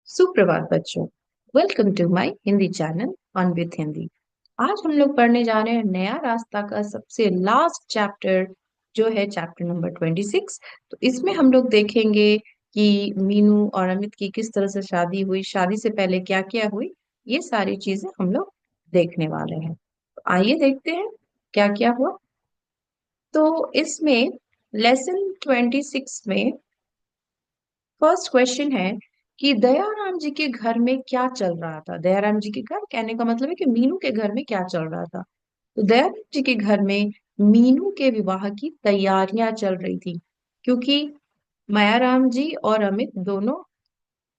सुप्रभात बच्चों। Welcome to my Hindi channel on with Hindi. आज हम लोग पढ़ने जा रहे हैं नया रास्ता का सबसे लास्ट चैप्टर, जो है चैप्टर नंबर 26। तो इसमें हम लोग देखेंगे कि मीनू और अमित की किस तरह से शादी हुई, शादी से पहले क्या क्या हुई, ये सारी चीजें हम लोग देखने वाले हैं। तो आइए देखते हैं क्या क्या हुआ। तो इसमें लेसन 26 में फर्स्ट क्वेश्चन है कि दयाराम जी के घर में क्या चल रहा था। दयाराम जी के घर कहने का मतलब है कि मीनू के घर में क्या चल रहा था। तो दयाराम जी के घर में मीनू के विवाह की तैयारियां चल रही थी, क्योंकि मायाराम जी और अमित दोनों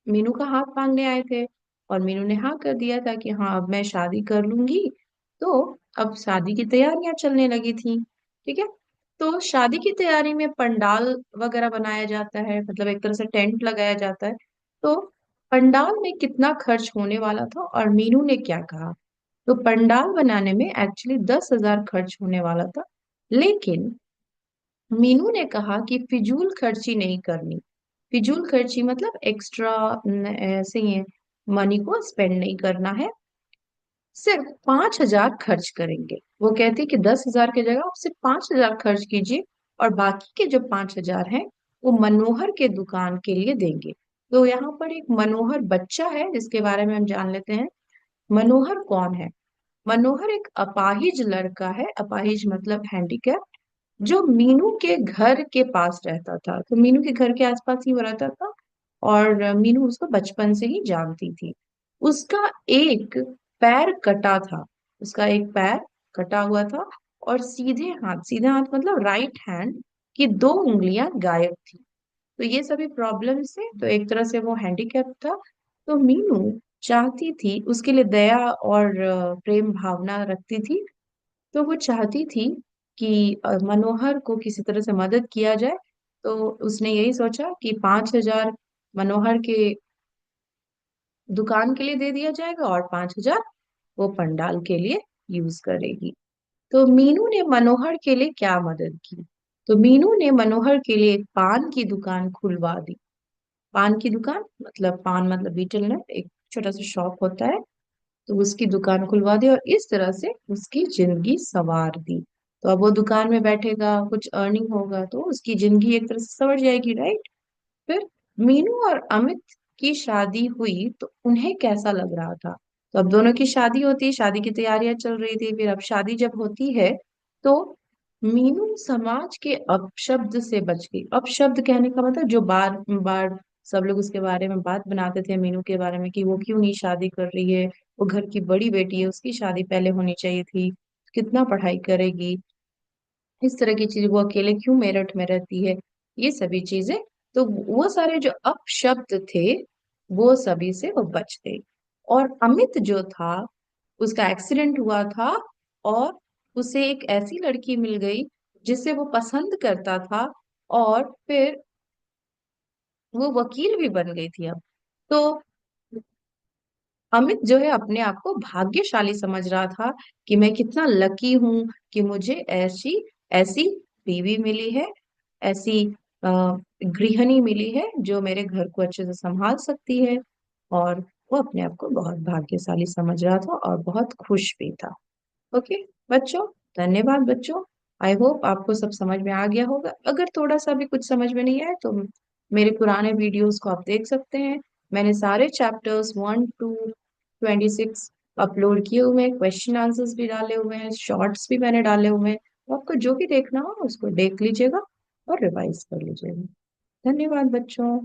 मीनू का हाथ मांगने आए थे और मीनू ने हाँ कर दिया था कि हाँ अब मैं शादी कर लूंगी। तो अब शादी की तैयारियां चलने लगी थी। ठीक है। तो शादी की तैयारी में पंडाल वगैरह बनाया जाता है, मतलब एक तरह से टेंट लगाया जाता है। तो पंडाल में कितना खर्च होने वाला था और मीनू ने क्या कहा। तो पंडाल बनाने में एक्चुअली 10,000 खर्च होने वाला था, लेकिन मीनू ने कहा कि फिजूल खर्ची नहीं करनी। फिजूल खर्ची मतलब एक्स्ट्रा ऐसे ही मनी को स्पेंड नहीं करना है, सिर्फ 5,000 खर्च करेंगे। वो कहती कि 10,000 की जगह आप सिर्फ 5,000 खर्च कीजिए और बाकी के जो 5,000 हैं वो मनोहर के दुकान के लिए देंगे। तो यहाँ पर एक मनोहर बच्चा है जिसके बारे में हम जान लेते हैं। मनोहर कौन है? मनोहर एक अपाहिज लड़का है। अपाहिज मतलब हैंडीकैप, जो मीनू के घर के पास रहता था। तो मीनू के घर के आसपास ही वो रहता था और मीनू उसको बचपन से ही जानती थी। उसका एक पैर कटा था। उसका एक पैर कटा हुआ था और सीधे हाथ मतलब राइट हैंड की 2 उंगलियां गायब थी। तो ये सभी प्रॉब्लम से तो एक तरह से वो हैंडीकैप था। तो मीनू चाहती थी, उसके लिए दया और प्रेम भावना रखती थी। तो वो चाहती थी कि मनोहर को किसी तरह से मदद किया जाए। तो उसने यही सोचा कि 5,000 मनोहर के दुकान के लिए दे दिया जाएगा और 5,000 वो पंडाल के लिए यूज करेगी। तो मीनू ने मनोहर के लिए क्या मदद की? तो मीनू ने मनोहर के लिए एक पान की दुकान खुलवा दी। पान की दुकान मतलब पान मतलब बीटल नट, एक छोटा सा शॉप होता है। तो उसकी दुकान खुलवा दी और इस तरह से उसकी जिंदगी संवार दी। तो अब वो दुकान में बैठेगा, कुछ अर्निंग होगा तो उसकी जिंदगी एक तरह से संवर जाएगी, राइट। फिर मीनू और अमित की शादी हुई तो उन्हें कैसा लग रहा था? तो अब दोनों की शादी होती है, शादी की तैयारियां चल रही थी। फिर अब शादी जब होती है तो मीनू समाज के अपशब्द से बच गई। अपशब्द कहने का मतलब जो बार बार सब लोग उसके बारे में बात बनाते थे मीनू के बारे में कि वो क्यों नहीं शादी कर रही है, वो घर की बड़ी बेटी है, उसकी शादी पहले होनी चाहिए थी, कितना पढ़ाई करेगी, इस तरह की चीज, वो अकेले क्यों मेरठ में रहती है, ये सभी चीजें। तो वो सारे जो अपशब्द थे वो सभी से वो बच गई। और अमित जो था, उसका एक्सीडेंट हुआ था और उसे एक ऐसी लड़की मिल गई जिसे वो पसंद करता था, और फिर वो वकील भी बन गई थी अब। तो अमित जो है अपने आप को भाग्यशाली समझ रहा था कि मैं कितना लकी हूं कि मुझे ऐसी ऐसी बीवी मिली है, ऐसी गृहिणी मिली है जो मेरे घर को अच्छे से संभाल सकती है। और वो अपने आप को बहुत भाग्यशाली समझ रहा था और बहुत खुश भी था। ओके बच्चों, धन्यवाद बच्चों। आई होप आपको सब समझ में आ गया होगा। अगर थोड़ा सा भी कुछ समझ में नहीं आए तो मेरे पुराने वीडियोस को आप देख सकते हैं। मैंने सारे चैप्टर्स 1 to 26 अपलोड किए हुए हैं, क्वेश्चन आंसर्स भी डाले हुए हैं, शॉर्ट्स भी मैंने डाले हुए हैं। तो आपको जो भी देखना हो उसको देख लीजिएगा और रिवाइज कर लीजिएगा। धन्यवाद बच्चों।